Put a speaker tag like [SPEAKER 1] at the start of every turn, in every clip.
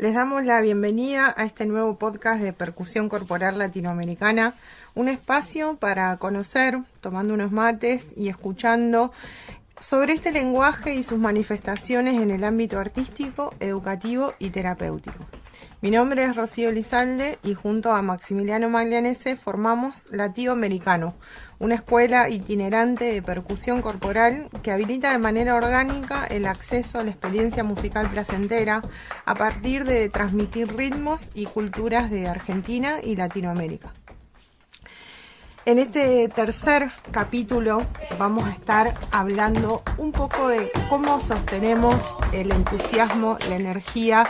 [SPEAKER 1] Les damos la bienvenida a este nuevo podcast de Percusión Corporal Latinoamericana, un espacio para conocer, tomando unos mates y escuchando sobre este lenguaje y sus manifestaciones en el ámbito artístico, educativo y terapéutico. Mi nombre es Rocío Lizalde y junto a Maximiliano Maglianese formamos Latido Americano, una escuela itinerante de percusión corporal que habilita de manera orgánica el acceso a la experiencia musical placentera a partir de transmitir ritmos y culturas de Argentina y Latinoamérica. En este tercer capítulo vamos a estar hablando un poco de cómo sostenemos el entusiasmo, la energía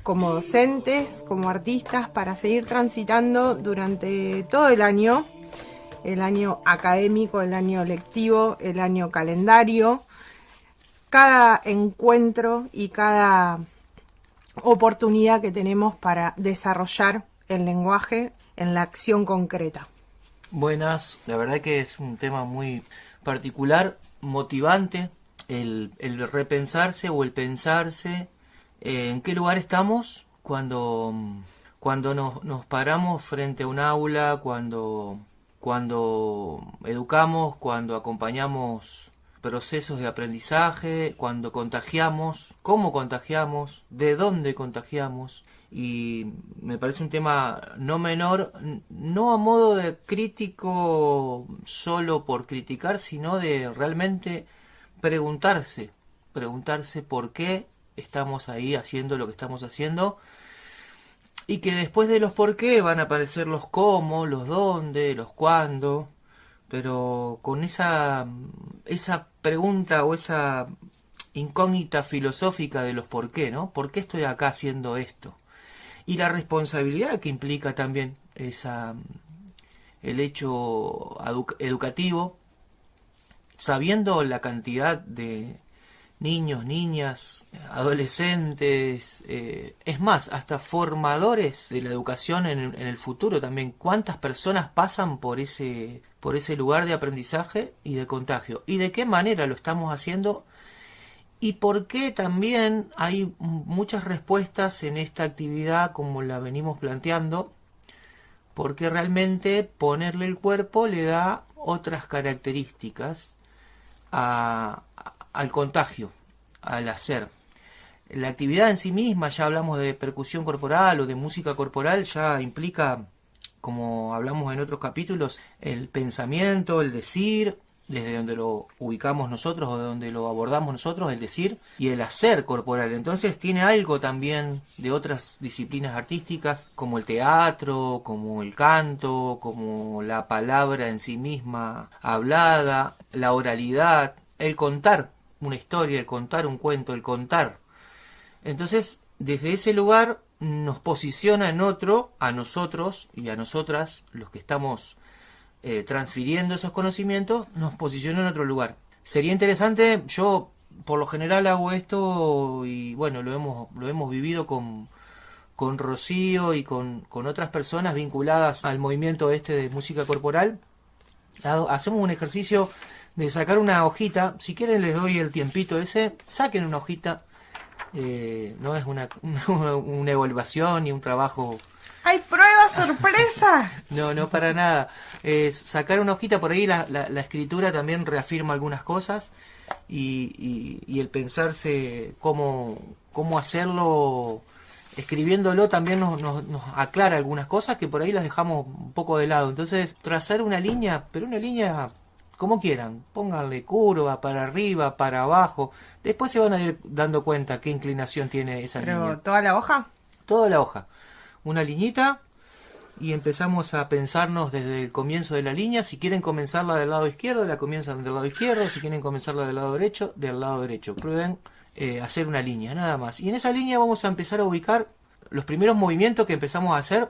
[SPEAKER 1] como docentes, como artistas, para seguir transitando durante todo el año académico, el año lectivo, el año calendario, cada encuentro y cada oportunidad que tenemos para desarrollar el lenguaje en la acción concreta.
[SPEAKER 2] Buenas, la verdad que es un tema muy particular, motivante, el repensarse o el pensarse en qué lugar estamos cuando nos paramos frente a un aula, cuando educamos, cuando acompañamos procesos de aprendizaje, cuando contagiamos, cómo contagiamos, de dónde contagiamos. Y me parece un tema no menor, no a modo de crítico solo por criticar, sino de realmente preguntarse por qué estamos ahí haciendo lo que estamos haciendo, y que después de los por qué van a aparecer los cómo, los dónde, los cuándo, pero con esa pregunta o esa incógnita filosófica de los por qué, ¿no? ¿Por qué estoy acá haciendo esto? Y la responsabilidad que implica también el hecho educativo, sabiendo la cantidad de niños, niñas, adolescentes, es más, hasta formadores de la educación en el futuro también. ¿Cuántas personas pasan por ese lugar de aprendizaje y de contagio? ¿Y de qué manera lo estamos haciendo? ¿Y por qué también hay muchas respuestas en esta actividad como la venimos planteando? Porque realmente ponerle el cuerpo le da otras características al contagio, al hacer. La actividad en sí misma, ya hablamos de percusión corporal o de música corporal, ya implica, como hablamos en otros capítulos, el pensamiento, el decir, desde donde lo ubicamos nosotros o de donde lo abordamos nosotros, el decir y el hacer corporal. Entonces tiene algo también de otras disciplinas artísticas, como el teatro, como el canto, como la palabra en sí misma hablada, la oralidad, el contar una historia, el contar un cuento, el contar. Entonces, desde ese lugar nos posiciona en otro, a nosotros y a nosotras, los que estamos transfiriendo esos conocimientos, nos posiciona en otro lugar. Sería interesante, yo por lo general hago esto y bueno, lo hemos vivido con Rocío y con otras personas vinculadas al movimiento de música corporal. Hacemos un ejercicio de sacar una hojita. Si quieren les doy el tiempito ese, saquen una hojita. No es una evaluación ni un trabajo.
[SPEAKER 1] ¡Hay prueba sorpresa!
[SPEAKER 2] No, para nada. Sacar una hojita, por ahí la escritura también reafirma algunas cosas y el pensarse cómo hacerlo, escribiéndolo también nos aclara algunas cosas que por ahí las dejamos un poco de lado. Entonces, trazar una línea, pero una línea como quieran, pónganle curva, para arriba, para abajo, después se van a ir dando cuenta qué inclinación tiene esa línea.
[SPEAKER 1] ¿Pero toda la hoja?
[SPEAKER 2] Toda la hoja, una liñita, y empezamos a pensarnos desde el comienzo de la línea. Si quieren comenzarla del lado izquierdo, la comienzan del lado izquierdo. Si quieren comenzarla del lado derecho, del lado derecho. Prueben hacer una línea, nada más. Y en esa línea vamos a empezar a ubicar los primeros movimientos que empezamos a hacer.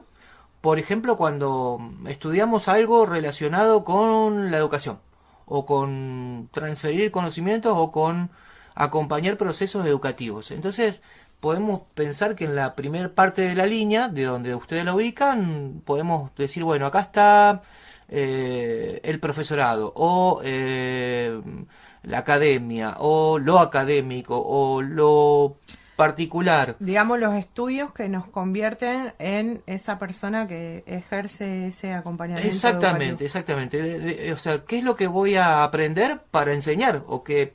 [SPEAKER 2] Por ejemplo, cuando estudiamos algo relacionado con la educación, o con transferir conocimientos, o con acompañar procesos educativos. Entonces, podemos pensar que en la primera parte de la línea, de donde ustedes la ubican, podemos decir, bueno, acá está el profesorado, o la academia, o lo académico, o lo particular.
[SPEAKER 1] Digamos, los estudios que nos convierten en esa persona que ejerce ese acompañamiento
[SPEAKER 2] Exactamente,
[SPEAKER 1] educativo.
[SPEAKER 2] exactamente. O sea, ¿qué es lo que voy a aprender para enseñar? O que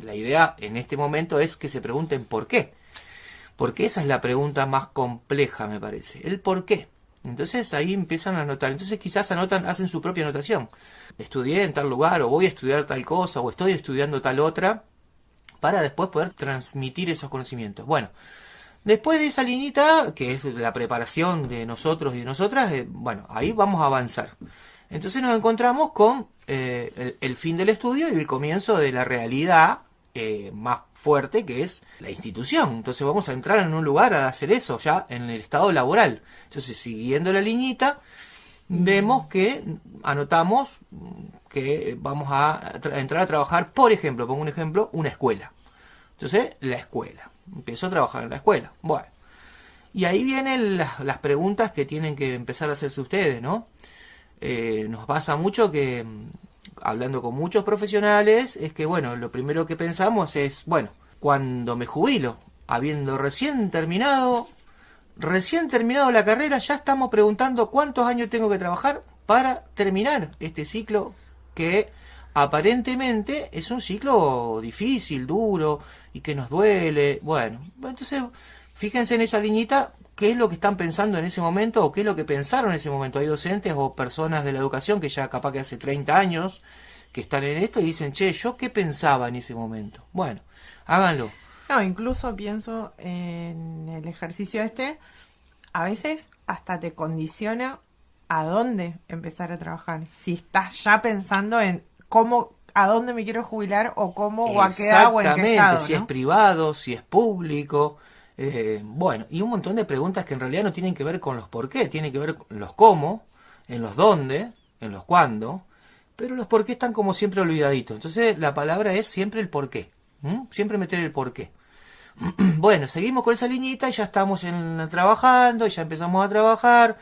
[SPEAKER 2] la idea en este momento es que se pregunten por qué. Porque esa es la pregunta más compleja, me parece. El por qué. Entonces ahí empiezan a anotar. Entonces quizás hacen su propia anotación. Estudié en tal lugar, o voy a estudiar tal cosa, o estoy estudiando tal otra, para después poder transmitir esos conocimientos. Bueno, después de esa liñita, que es la preparación de nosotros y de nosotras, bueno, ahí vamos a avanzar. Entonces nos encontramos con el fin del estudio y el comienzo de la realidad más fuerte, que es la institución. Entonces vamos a entrar en un lugar a hacer eso ya en el estado laboral. Entonces, siguiendo la liñita, vemos que anotamos que vamos a entrar a trabajar, por ejemplo, pongo un ejemplo, una escuela. Entonces, la escuela. Empiezo a trabajar en la escuela. Bueno. Y ahí vienen las preguntas que tienen que empezar a hacerse ustedes, ¿no? Nos pasa mucho que, hablando con muchos profesionales, es que, bueno, lo primero que pensamos es, bueno, cuando me jubilo, habiendo recién terminado la carrera, ya estamos preguntando cuántos años tengo que trabajar para terminar este ciclo que aparentemente es un ciclo difícil, duro y que nos duele. Bueno, entonces fíjense en esa liñita, qué es lo que están pensando en ese momento o qué es lo que pensaron en ese momento. Hay docentes o personas de la educación que ya capaz que hace 30 años que están en esto y dicen, che, ¿yo qué pensaba en ese momento? Bueno, háganlo.
[SPEAKER 1] No, incluso pienso en el ejercicio a veces hasta te condiciona a dónde empezar a trabajar. Si estás ya pensando en cómo, a dónde me quiero jubilar o cómo o a qué edad o en qué estado, ¿no?
[SPEAKER 2] Si es privado, si es público, bueno, y un montón de preguntas que en realidad no tienen que ver con los por qué, tienen que ver con los cómo, en los dónde, en los cuándo, pero los por qué están como siempre olvidaditos. Entonces la palabra es siempre el por qué, siempre meter el por qué. Bueno, seguimos con esa liñita y ya estamos trabajando, y ya empezamos a trabajar,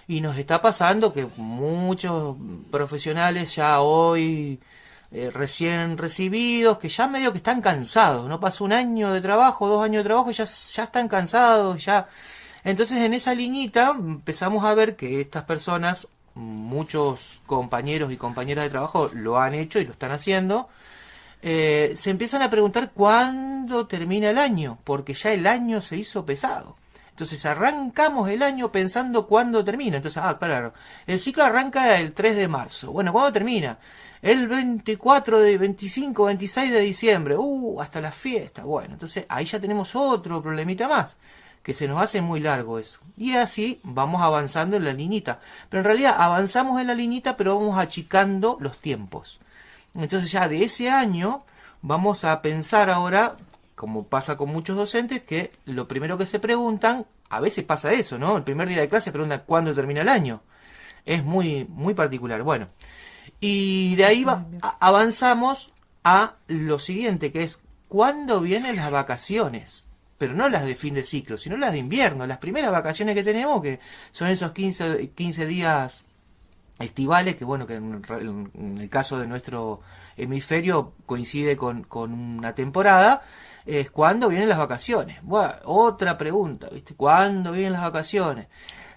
[SPEAKER 2] y nos está pasando que muchos profesionales ya hoy recién recibidos, que ya medio que están cansados, no pasó un año de trabajo, 2 años de trabajo, y ya están cansados, ya. Entonces en esa liñita empezamos a ver que estas personas, muchos compañeros y compañeras de trabajo lo han hecho y lo están haciendo. Se empiezan a preguntar cuándo termina el año, porque ya el año se hizo pesado. Entonces arrancamos el año pensando cuándo termina. Entonces, claro, el ciclo arranca el 3 de marzo. Bueno, ¿cuándo termina? El 25, 26 de diciembre. Hasta la fiesta. Bueno, entonces ahí ya tenemos otro problemita más, que se nos hace muy largo eso. Y así vamos avanzando en la liñita. Pero en realidad avanzamos en la liñita, pero vamos achicando los tiempos. Entonces ya de ese año vamos a pensar ahora, como pasa con muchos docentes, que lo primero que se preguntan, a veces pasa eso, ¿no? El primer día de clase preguntan cuándo termina el año. Es muy, muy particular. Bueno, y de ahí avanzamos a lo siguiente, que es cuándo vienen las vacaciones. Pero no las de fin de ciclo, sino las de invierno. Las primeras vacaciones que tenemos, que son esos 15 días estivales, que bueno, que en el caso de nuestro hemisferio coincide con una temporada, es cuándo vienen las vacaciones. Bueno, otra pregunta, ¿viste? ¿Cuándo vienen las vacaciones?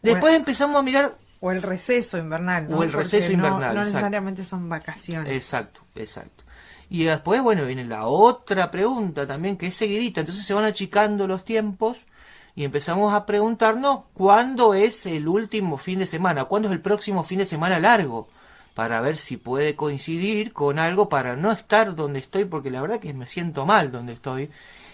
[SPEAKER 2] Después empezamos a mirar...
[SPEAKER 1] O el receso invernal, ¿no?
[SPEAKER 2] O el receso invernal,
[SPEAKER 1] no necesariamente son vacaciones.
[SPEAKER 2] Exacto, exacto. Y después, bueno, viene la otra pregunta también, que es seguidita. Entonces se van achicando los tiempos y empezamos a preguntarnos cuándo es el último fin de semana, cuándo es el próximo fin de semana largo, para ver si puede coincidir con algo, para no estar donde estoy, porque la verdad que me siento mal donde estoy.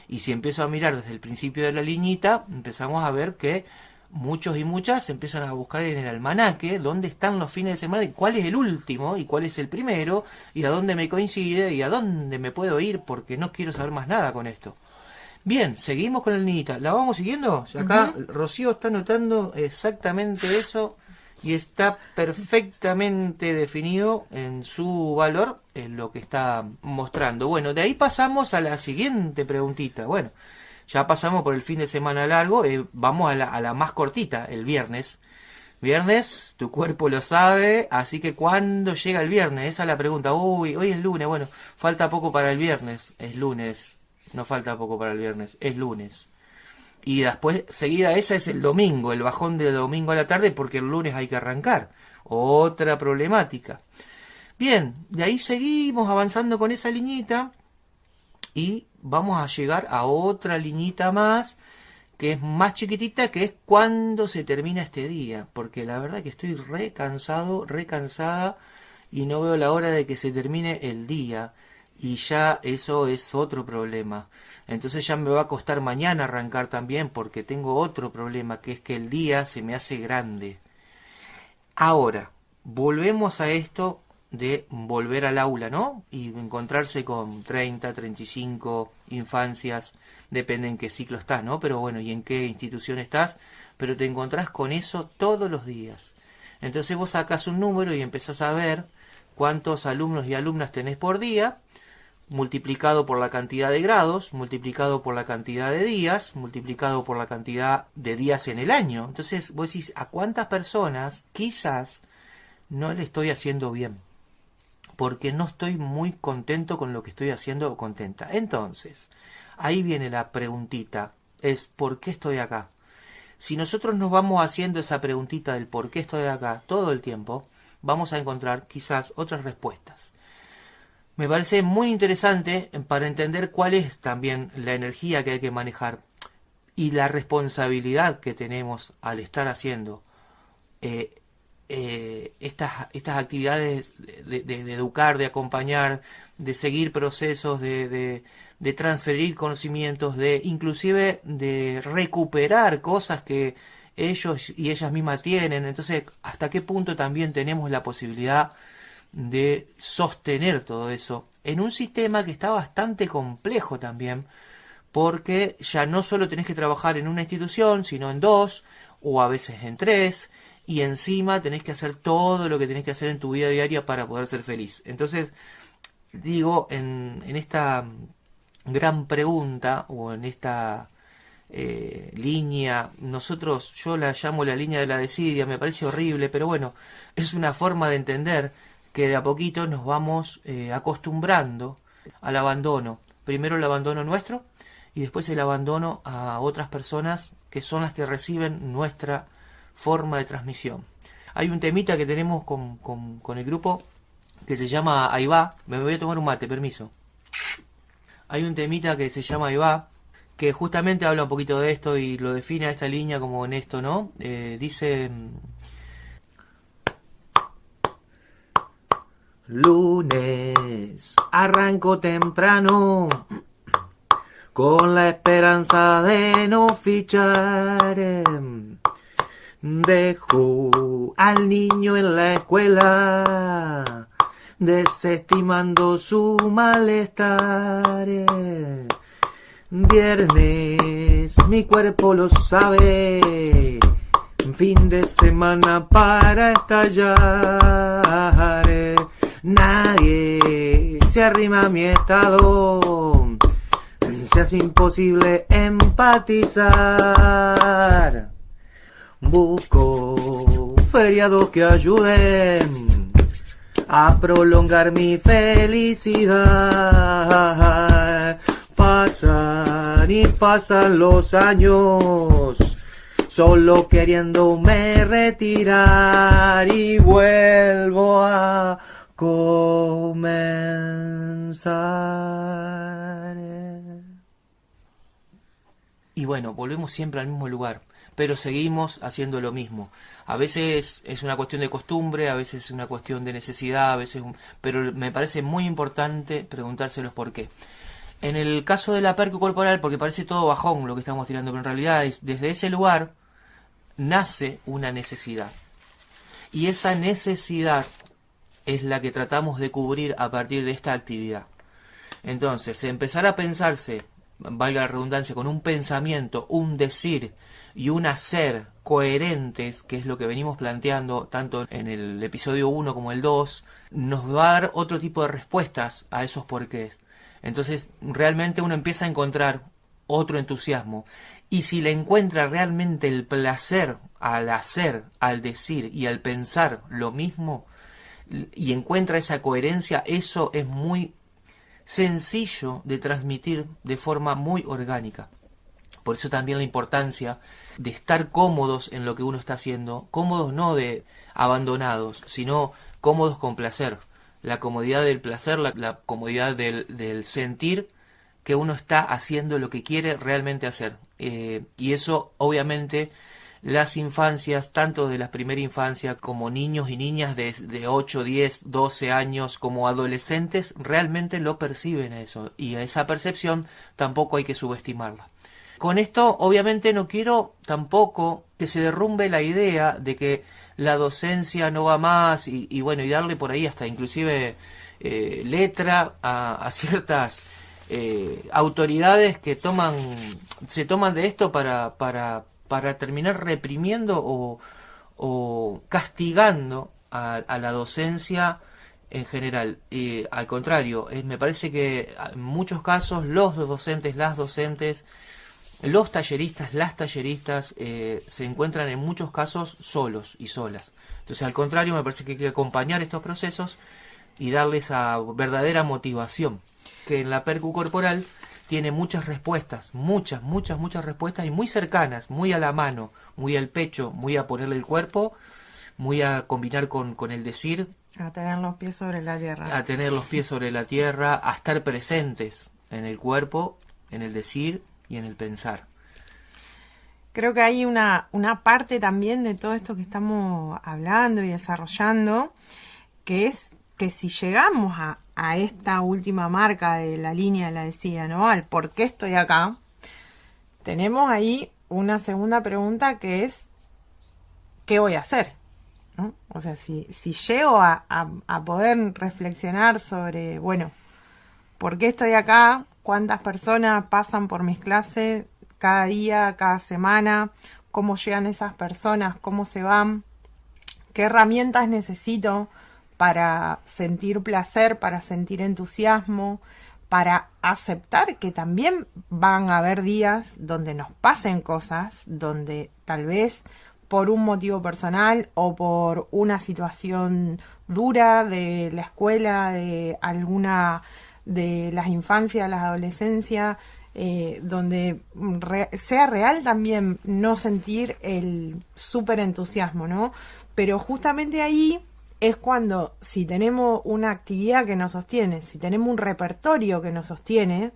[SPEAKER 2] Y si empiezo a mirar desde el principio de la liñita, empezamos a ver que muchos y muchas empiezan a buscar en el almanaque dónde están los fines de semana y cuál es el último y cuál es el primero y a dónde me coincide y a dónde me puedo ir, porque no quiero saber más nada con esto. Bien, seguimos con la niñita. ¿La vamos siguiendo? Acá Rocío está notando exactamente eso y está perfectamente definido en su valor en lo que está mostrando. Bueno, de ahí pasamos a la siguiente preguntita. Bueno, ya pasamos por el fin de semana largo, vamos a la más cortita, el viernes. Viernes, tu cuerpo lo sabe, así que ¿cuándo llega el viernes? Esa es la pregunta. Hoy es lunes, bueno, falta poco para el viernes, es lunes. No falta poco para el viernes, es lunes. Y después, seguida esa es el domingo, el bajón de domingo a la tarde, porque el lunes hay que arrancar. Otra problemática. Bien, de ahí seguimos avanzando con esa liñita y vamos a llegar a otra liñita más, que es más chiquitita, que es cuando se termina este día. Porque la verdad que estoy re cansada y no veo la hora de que se termine el día. Y ya eso es otro problema. Entonces ya me va a costar mañana arrancar también, porque tengo otro problema, que es que el día se me hace grande. Ahora, volvemos a esto de volver al aula, ¿no? Y encontrarse con 30, 35 infancias, depende en qué ciclo estás, ¿no? Pero bueno, y en qué institución estás, pero te encontrás con eso todos los días. Entonces vos sacás un número y empezás a ver cuántos alumnos y alumnas tenés por día, multiplicado por la cantidad de grados, multiplicado por la cantidad de días, multiplicado por la cantidad de días en el año. Entonces vos decís, ¿a cuántas personas quizás no le estoy haciendo bien? Porque no estoy muy contento con lo que estoy haciendo o contenta. Entonces, ahí viene la preguntita, es ¿por qué estoy acá? Si nosotros nos vamos haciendo esa preguntita del por qué estoy acá todo el tiempo, vamos a encontrar quizás otras respuestas. Me parece muy interesante para entender cuál es también la energía que hay que manejar y la responsabilidad que tenemos al estar haciendo estas actividades de educar, de acompañar, de seguir procesos, de transferir conocimientos, de inclusive de recuperar cosas que ellos y ellas mismas tienen. Entonces, ¿hasta qué punto también tenemos la posibilidad de sostener todo eso en un sistema que está bastante complejo también, porque ya no solo tenés que trabajar en una institución, sino en dos o a veces en tres, y encima tenés que hacer todo lo que tenés que hacer en tu vida diaria para poder ser feliz? Entonces, digo, en esta gran pregunta o en esta línea, yo la llamo la línea de la desidia, me parece horrible, pero bueno, es una forma de entender que de a poquito nos vamos acostumbrando al abandono. Primero el abandono nuestro y después el abandono a otras personas que son las que reciben nuestra forma de transmisión. Hay un temita que tenemos con el grupo que se llama Ahí va. Me voy a tomar un mate, permiso. Hay un temita que se llama Ahí va, que justamente habla un poquito de esto y lo define a esta línea como en esto, ¿no? Dice... Lunes, arranco temprano, con la esperanza de no fichar. Dejo al niño en la escuela, desestimando su malestar. Viernes, mi cuerpo lo sabe, fin de semana para estallar. Nadie se arrima a mi estado, se hace imposible empatizar. Busco feriados que ayuden a prolongar mi felicidad. Pasan y pasan los años, solo queriéndome retirar, y vuelvo a comenzar. Y bueno, volvemos siempre al mismo lugar, pero seguimos haciendo lo mismo. A veces es una cuestión de costumbre, a veces es una cuestión de necesidad, a veces pero me parece muy importante preguntárselos por qué. En el caso de la percu corporal, porque parece todo bajón lo que estamos tirando, pero en realidad desde ese lugar nace una necesidad. Y esa necesidad es la que tratamos de cubrir a partir de esta actividad. Entonces, empezar a pensarse, valga la redundancia, con un pensamiento, un decir y un hacer coherentes, que es lo que venimos planteando tanto en el episodio 1 como el 2, nos va a dar otro tipo de respuestas a esos porqués. Entonces, realmente uno empieza a encontrar otro entusiasmo. Y si le encuentra realmente el placer al hacer, al decir y al pensar lo mismo, y encuentra esa coherencia, eso es muy sencillo de transmitir de forma muy orgánica. Por eso también la importancia de estar cómodos en lo que uno está haciendo, cómodos no de abandonados, sino cómodos con placer. La comodidad del placer, la comodidad del sentir que uno está haciendo lo que quiere realmente hacer. Y eso, obviamente, las infancias, tanto de la primera infancia como niños y niñas de 8, 10, 12 años, como adolescentes, realmente lo perciben eso. Y a esa percepción tampoco hay que subestimarla. Con esto, obviamente, no quiero tampoco que se derrumbe la idea de que la docencia no va más y bueno, y darle por ahí hasta inclusive letra a ciertas autoridades que se toman de esto para terminar reprimiendo o castigando a la docencia en general. Al contrario, me parece que en muchos casos los docentes, las docentes, los talleristas, las talleristas se encuentran en muchos casos solos y solas. Entonces, al contrario, me parece que hay que acompañar estos procesos y darles a verdadera motivación, que en la percu corporal tiene muchas respuestas, muchas respuestas, y muy cercanas, muy a la mano, muy al pecho, muy a ponerle el cuerpo, muy a combinar con el decir.
[SPEAKER 1] A tener los pies sobre la tierra.
[SPEAKER 2] A tener los pies sobre la tierra, a estar presentes en el cuerpo, en el decir y en el pensar.
[SPEAKER 1] Creo que hay una parte también de todo esto que estamos hablando y desarrollando, que es que si llegamos a esta última marca de la línea de la decía, ¿no? Al por qué estoy acá, tenemos ahí una segunda pregunta que es ¿qué voy a hacer? ¿No? O sea, si llego a poder reflexionar sobre, bueno, ¿por qué estoy acá? ¿Cuántas personas pasan por mis clases cada día, cada semana? ¿Cómo llegan esas personas? ¿Cómo se van? ¿Qué herramientas necesito para sentir placer, para sentir entusiasmo, para aceptar que también van a haber días donde nos pasen cosas, donde tal vez por un motivo personal o por una situación dura de la escuela, de alguna de las infancias, las adolescencias, donde sea real también no sentir el súper entusiasmo, ¿no? Pero justamente ahí es cuando, si tenemos una actividad que nos sostiene, si tenemos un repertorio que nos sostiene,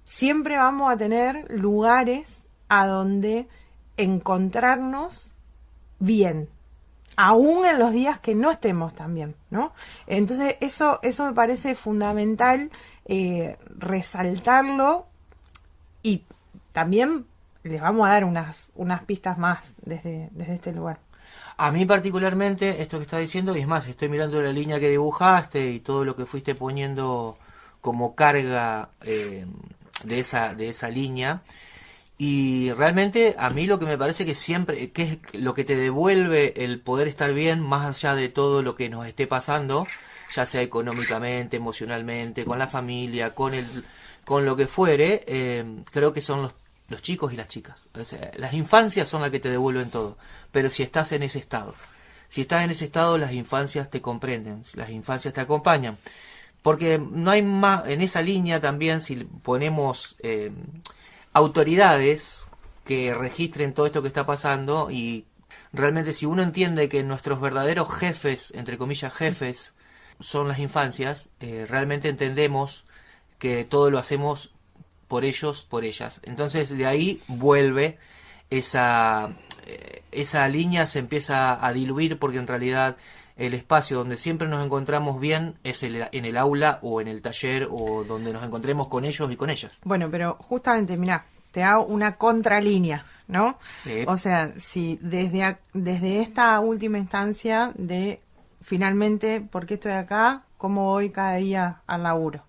[SPEAKER 1] siempre vamos a tener lugares a donde encontrarnos bien, aún en los días que no estemos tan bien, ¿no? Entonces eso me parece fundamental resaltarlo, y también les vamos a dar unas pistas más desde este lugar.
[SPEAKER 2] A mí particularmente, esto que estás diciendo, y es más, estoy mirando la línea que dibujaste y todo lo que fuiste poniendo como carga de esa línea, y realmente a mí lo que me parece que siempre, que es lo que te devuelve el poder estar bien, más allá de todo lo que nos esté pasando, ya sea económicamente, emocionalmente, con la familia, con lo que fuere, creo que son los chicos y las chicas. O sea, las infancias son las que te devuelven todo, pero si estás en ese estado, las infancias te comprenden, las infancias te acompañan, porque no hay más en esa línea. También si ponemos autoridades que registren todo esto que está pasando, y realmente si uno entiende que nuestros verdaderos jefes, entre comillas jefes, son las infancias, realmente entendemos que todo lo hacemos por ellos, por ellas. Entonces de ahí vuelve esa línea, se empieza a diluir, porque en realidad el espacio donde siempre nos encontramos bien es en el aula o en el taller, o donde nos encontremos con ellos y con ellas.
[SPEAKER 1] Bueno, pero justamente, mirá, te hago una contralínea, ¿no?
[SPEAKER 2] Sí.
[SPEAKER 1] O sea, si desde esta última instancia de finalmente, ¿por qué estoy acá? ¿Cómo voy cada día al laburo?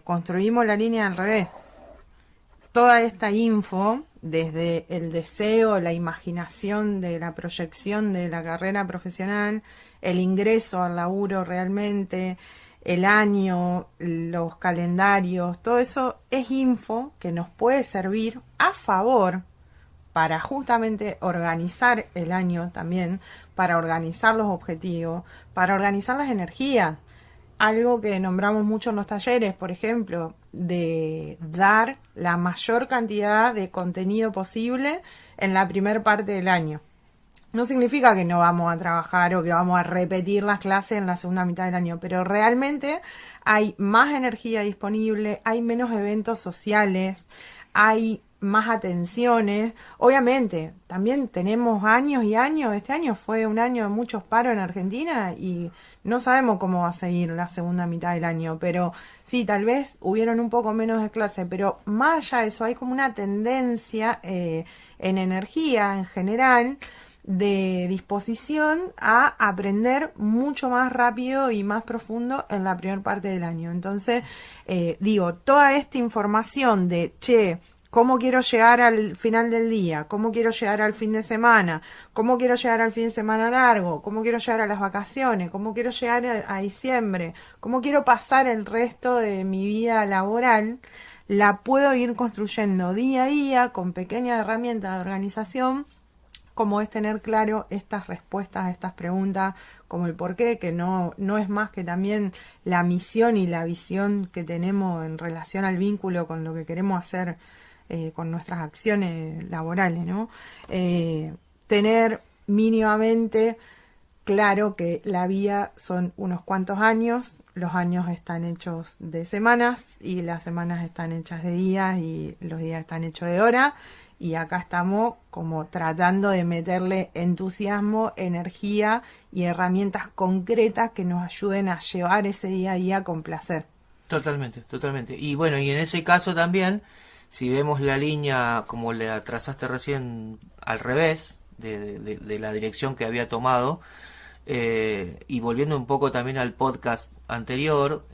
[SPEAKER 1] Construimos la línea al revés. Toda esta info, desde el deseo, la imaginación de la proyección de la carrera profesional, el ingreso al laburo realmente, el año, los calendarios, todo eso es info que nos puede servir a favor para justamente organizar el año también, para organizar los objetivos, para organizar las energías. algo que nombramos mucho en los talleres, por ejemplo, de dar la mayor cantidad de contenido posible en la primer parte del año. No significa que no vamos a trabajar o que vamos a repetir las clases en la segunda mitad del año, pero realmente hay más energía disponible, hay menos eventos sociales, hay más atenciones. Obviamente, también tenemos años y años. Este año fue un año de muchos paros en Argentina y no sabemos cómo va a seguir la segunda mitad del año, pero sí, tal vez hubieron un poco menos de clase, pero más allá de eso hay como una tendencia en energía en general de disposición a aprender mucho más rápido y más profundo en la primera parte del año. Entonces, toda esta información de, ¿cómo quiero llegar al final del día? ¿Cómo quiero llegar al fin de semana? ¿Cómo quiero llegar al fin de semana largo? ¿Cómo quiero llegar a las vacaciones? ¿Cómo quiero llegar a diciembre? ¿Cómo quiero pasar el resto de mi vida laboral? La puedo ir construyendo día a día con pequeñas herramientas de organización, como es tener claro estas respuestas a estas preguntas, como el por qué, que no es más que también la misión y la visión que tenemos en relación al vínculo con lo que queremos hacer con nuestras acciones laborales, ¿no? Tener mínimamente claro que la vida son unos cuantos años, los años están hechos de semanas y las semanas están hechas de días y los días están hechos de horas. Y acá estamos como tratando de meterle entusiasmo, energía y herramientas concretas que nos ayuden a llevar ese día a día con placer.
[SPEAKER 2] Totalmente, totalmente. Y bueno, y en ese caso también, si vemos la línea como la trazaste recién al revés de la dirección que había tomado, y volviendo un poco también al podcast anterior,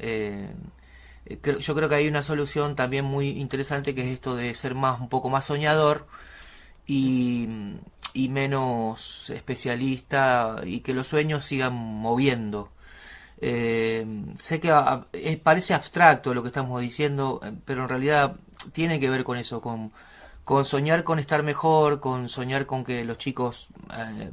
[SPEAKER 2] yo creo que hay una solución también muy interesante, que es esto de ser un poco más soñador y menos especialista, y que los sueños sigan moviendo. Sé que parece abstracto lo que estamos diciendo, pero en realidad tiene que ver con eso, con soñar con estar mejor, con soñar con que los chicos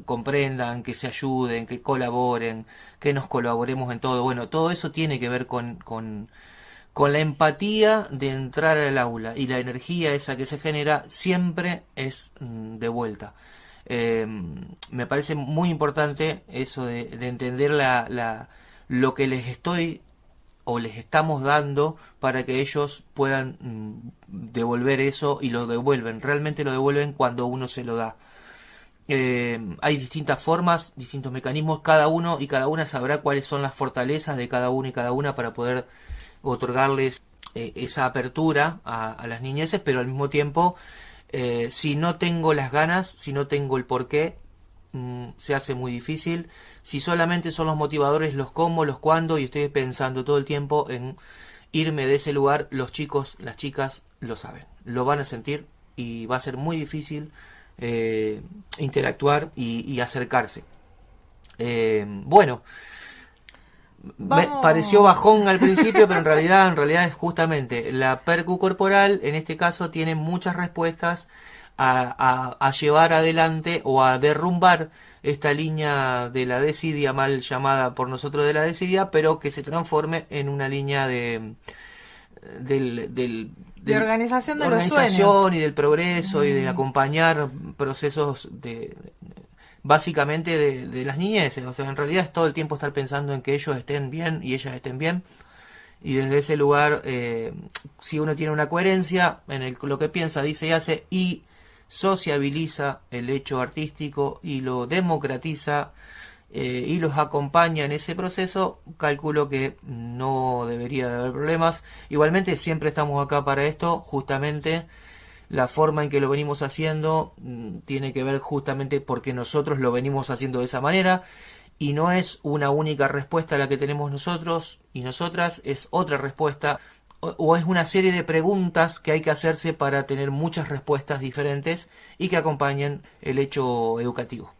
[SPEAKER 2] comprendan, que se ayuden, que colaboren, que nos colaboremos en todo. Bueno, todo eso tiene que ver con la empatía de entrar al aula, y la energía esa que se genera siempre es de vuelta. Me parece muy importante eso de entender lo que les estoy o les estamos dando para que ellos puedan devolver eso, y lo devuelven, realmente lo devuelven cuando uno se lo da. Hay distintas formas, distintos mecanismos, cada uno y cada una sabrá cuáles son las fortalezas de cada uno y cada una para poder otorgarles esa apertura a las niñeces, pero al mismo tiempo, si no tengo las ganas, si no tengo el porqué, se hace muy difícil. Si solamente son los motivadores, los cómo, los cuándo, y estoy pensando todo el tiempo en irme de ese lugar, los chicos, las chicas lo saben, lo van a sentir, y va a ser muy difícil interactuar y acercarse. Bueno, me pareció bajón al principio, pero en realidad es justamente la percu corporal, en este caso, tiene muchas respuestas a llevar adelante o a derrumbar esta línea de la desidia, mal llamada por nosotros de la desidia, pero que se transforme en una línea de
[SPEAKER 1] organización de los sueños
[SPEAKER 2] y del progreso y de acompañar procesos básicamente de las niñeces. O sea, en realidad es todo el tiempo estar pensando en que ellos estén bien y ellas estén bien, y desde ese lugar, si uno tiene una coherencia en lo que piensa, dice y hace, y sociabiliza el hecho artístico y lo democratiza, y los acompaña en ese proceso, calculo que no debería de haber problemas. Igualmente siempre estamos acá para esto, justamente la forma en que lo venimos haciendo tiene que ver justamente porque nosotros lo venimos haciendo de esa manera, y no es una única respuesta la que tenemos nosotros y nosotras, es otra respuesta, o es una serie de preguntas que hay que hacerse para tener muchas respuestas diferentes y que acompañen el hecho educativo.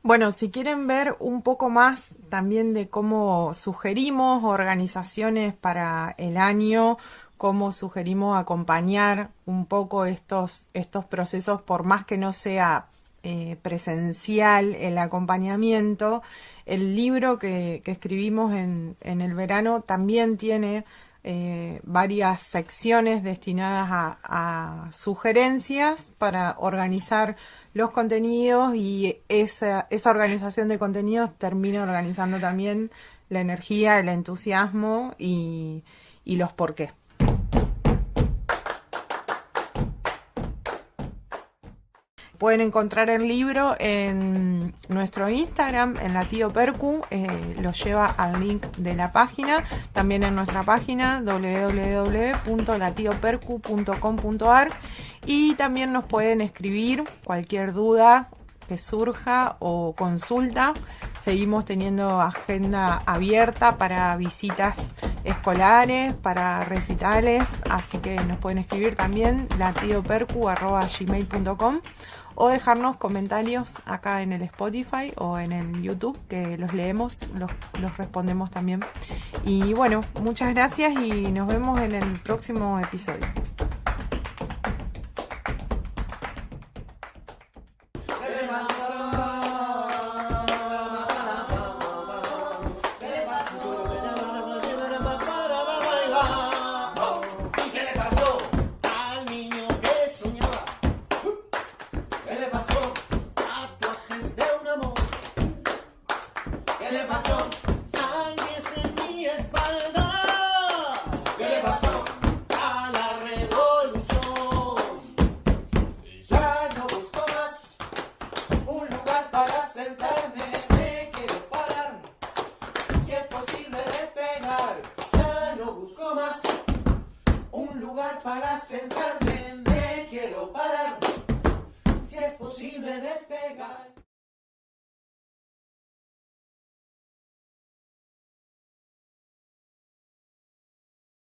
[SPEAKER 1] Bueno, si quieren ver un poco más también de cómo sugerimos organizaciones para el año, cómo sugerimos acompañar un poco estos procesos, por más que no sea presencial el acompañamiento, el libro que escribimos en el verano también tiene varias secciones destinadas a sugerencias para organizar los contenidos, y esa organización de contenidos termina organizando también la energía, el entusiasmo y los por qué. Pueden encontrar el libro en nuestro Instagram, en la Tío Percu, los lleva al link de la página, también en nuestra página www.latiopercu.com.ar, y también nos pueden escribir cualquier duda que surja o consulta. Seguimos teniendo agenda abierta para visitas escolares, para recitales, así que nos pueden escribir también latiopercu@gmail.com o dejarnos comentarios acá en el Spotify o en el YouTube, que los leemos, los respondemos también. Y bueno, muchas gracias y nos vemos en el próximo episodio.
[SPEAKER 2] Para sentarme, me quiero parar, si es posible despegar.